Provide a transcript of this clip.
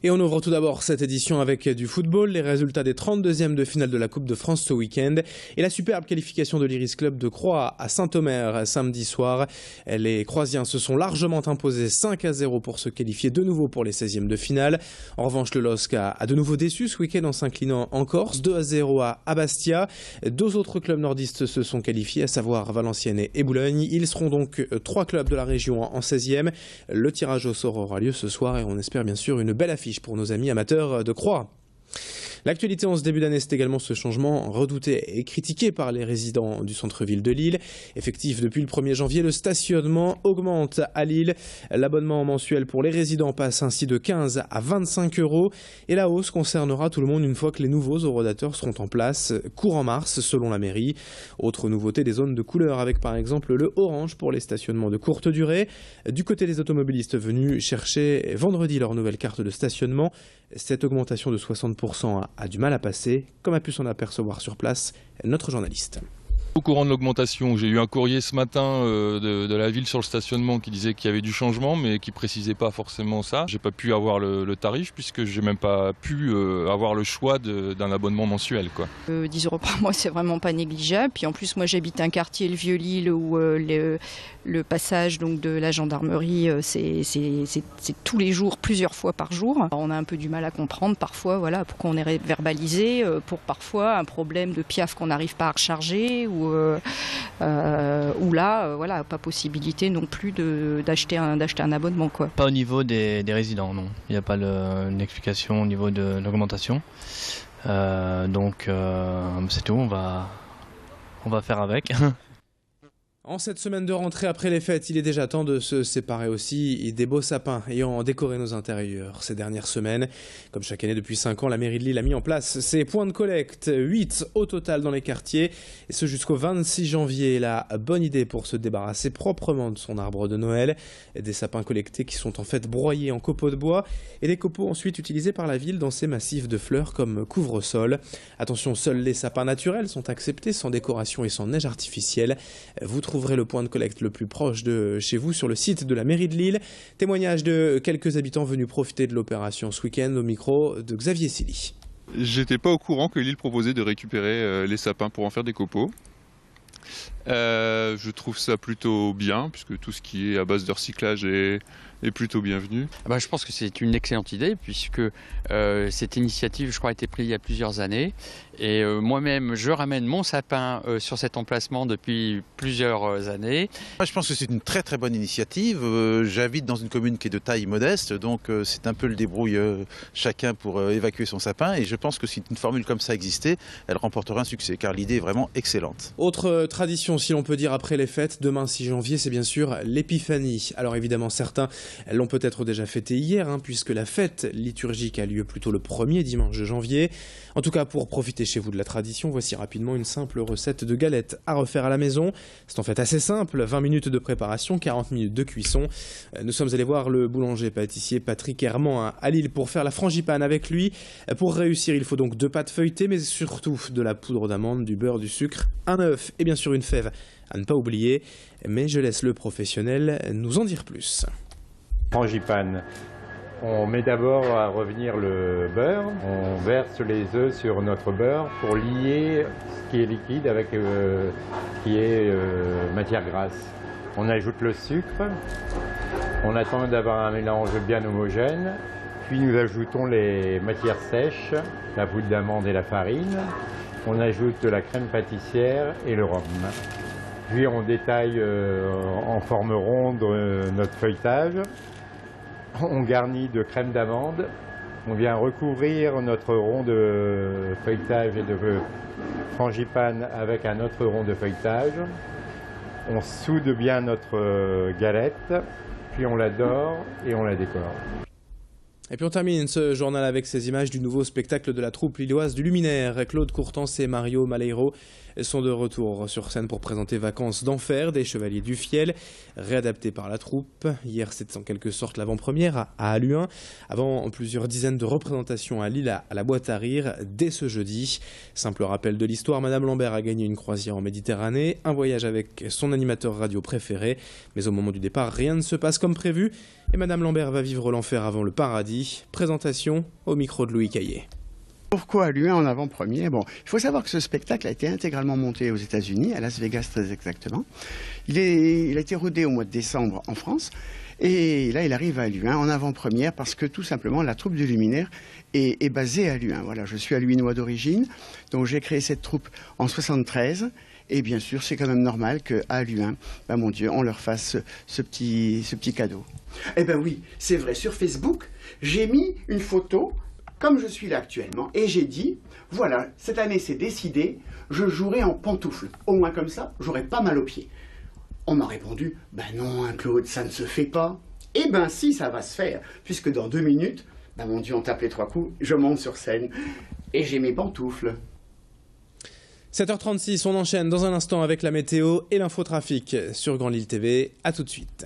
Et on ouvre tout d'abord cette édition avec du football, les résultats des 32e de finale de la Coupe de France ce week-end et la superbe qualification de l'Iris Club de Croix à Saint-Omer samedi soir. Les Croisiens se sont largement imposés 5-0 pour se qualifier de nouveau pour les 16e de finale. En revanche, le LOSC a de nouveau déçu ce week-end en s'inclinant en Corse, 2-0 à Bastia. Deux autres clubs nordistes se sont qualifiés, à savoir Valenciennes et Boulogne. Ils seront donc 3 clubs de la région en 16e. Le tirage au sort aura lieu ce soir et on espère bien sûr une belle affiche pour nos amis amateurs de Croix. L'actualité en ce début d'année, c'est également ce changement redouté et critiqué par les résidents du centre-ville de Lille. Effectif depuis le 1er janvier, le stationnement augmente à Lille. L'abonnement mensuel pour les résidents passe ainsi de 15 à 25 € et la hausse concernera tout le monde une fois que les nouveaux horodateurs seront en place courant mars selon la mairie. Autre nouveauté, des zones de couleur avec par exemple le orange pour les stationnements de courte durée. Du côté des automobilistes venus chercher vendredi leur nouvelle carte de stationnement, cette augmentation de 60% a du mal à passer, comme a pu s'en apercevoir sur place notre journaliste. Au courant de l'augmentation, j'ai eu un courrier ce matin de la ville sur le stationnement qui disait qu'il y avait du changement mais qui précisait pas forcément ça. J'ai pas pu avoir le tarif puisque j'ai même pas pu avoir le choix d'un abonnement mensuel, quoi. 10 € par mois, c'est vraiment pas négligeable. Puis en plus, moi j'habite un quartier, le Vieux-Lille, où le passage donc, de la gendarmerie, c'est tous les jours, plusieurs fois par jour. Alors, on a un peu du mal à comprendre parfois, voilà, pourquoi on est verbalisé, pour parfois un problème de piaf qu'on n'arrive pas à recharger ou là, voilà, pas possibilité non plus d'acheter un abonnement, quoi. Pas au niveau des résidents, non. Il n'y a pas une explication au niveau de l'augmentation. Donc c'est tout, on va faire avec. En cette semaine de rentrée après les fêtes, il est déjà temps de se séparer aussi des beaux sapins ayant décoré nos intérieurs ces dernières semaines. Comme chaque année depuis 5 ans, la mairie de Lille a mis en place ses points de collecte, 8 au total dans les quartiers, et ce jusqu'au 26 janvier. La bonne idée pour se débarrasser proprement de son arbre de Noël. Des sapins collectés qui sont en fait broyés en copeaux de bois et des copeaux ensuite utilisés par la ville dans ses massifs de fleurs comme couvre-sol. Attention, seuls les sapins naturels sont acceptés, sans décoration et sans neige artificielle. Vous trouverez le point de collecte le plus proche de chez vous sur le site de la mairie de Lille. Témoignage de quelques habitants venus profiter de l'opération ce week-end au micro de Xavier Silly. J'étais pas au courant que Lille proposait de récupérer les sapins pour en faire des copeaux. Je trouve ça plutôt bien puisque tout ce qui est à base de recyclage est plutôt bienvenu. Je pense que c'est une excellente idée puisque cette initiative, je crois, a été prise il y a plusieurs années. Et moi-même, je ramène mon sapin sur cet emplacement depuis plusieurs années. Je pense que c'est une très très bonne initiative. J'habite dans une commune qui est de taille modeste, donc c'est un peu le débrouille chacun pour évacuer son sapin. Et je pense que si une formule comme ça existait, elle remporterait un succès, car l'idée est vraiment excellente. Autre tradition, si l'on peut dire, après les fêtes, demain 6 janvier, c'est bien sûr l'épiphanie. Alors évidemment, certains l'ont peut-être déjà fêté hier, puisque la fête liturgique a lieu plutôt le 1er dimanche de janvier. En tout cas, pour profiter chez vous de la tradition, voici rapidement une simple recette de galettes à refaire à la maison. C'est en fait assez simple, 20 minutes de préparation, 40 minutes de cuisson. Nous sommes allés voir le boulanger-pâtissier Patrick Herman à Lille pour faire la frangipane avec lui. Pour réussir, il faut donc 2 pâtes feuilletées, mais surtout de la poudre d'amande, du beurre, du sucre, un œuf et bien sûr une fève à ne pas oublier. Mais je laisse le professionnel nous en dire plus. Frangipane. On met d'abord à revenir le beurre, on verse les œufs sur notre beurre pour lier ce qui est liquide avec ce qui est matière grasse. On ajoute le sucre, on attend d'avoir un mélange bien homogène, puis nous ajoutons les matières sèches, la poudre d'amande et la farine. On ajoute de la crème pâtissière et le rhum. Puis on détaille en forme ronde notre feuilletage. On garnit de crème d'amande, on vient recouvrir notre rond de feuilletage et de frangipane avec un autre rond de feuilletage. On soude bien notre galette, puis on la dore et on la décore. Et puis on termine ce journal avec ces images du nouveau spectacle de la troupe lilloise du Luminaire. Claude Courtens et Mario Maleiro sont de retour sur scène pour présenter Vacances d'enfer des Chevaliers du Fiel, réadapté par la troupe. Hier, c'était en quelque sorte l'avant-première à Halluin, avant plusieurs dizaines de représentations à Lille à la boîte à rire dès ce jeudi. Simple rappel de l'histoire, Madame Lambert a gagné une croisière en Méditerranée, un voyage avec son animateur radio préféré, mais au moment du départ, rien ne se passe comme prévu et Madame Lambert va vivre l'enfer avant le paradis. samedi. Présentation au micro de Louis Caillé. Pourquoi à Luin en avant-première? Bon, il faut savoir que ce spectacle a été intégralement monté aux États-Unis, à Las Vegas très exactement. Il a été rodé au mois de décembre en France. Et là, il arrive à Luin en avant-première parce que tout simplement, la troupe du Luminaire est basée à Luin. Voilà, je suis alluinois d'origine, donc j'ai créé cette troupe en 73. Et bien sûr, c'est quand même normal qu'à Luin, ben mon Dieu, on leur fasse ce petit cadeau. Eh ben oui, c'est vrai, sur Facebook, j'ai mis une photo comme je suis là actuellement, et j'ai dit, voilà, cette année c'est décidé, je jouerai en pantoufles. Au moins comme ça, j'aurai pas mal aux pieds. On m'a répondu, ben non, hein, Claude, ça ne se fait pas. Eh ben si, ça va se faire, puisque dans 2 minutes, ben mon Dieu, on tape les 3 coups, je monte sur scène, et j'ai mes pantoufles. 7h36, on enchaîne dans un instant avec la météo et l'infotrafic sur Grand Lille TV. A tout de suite.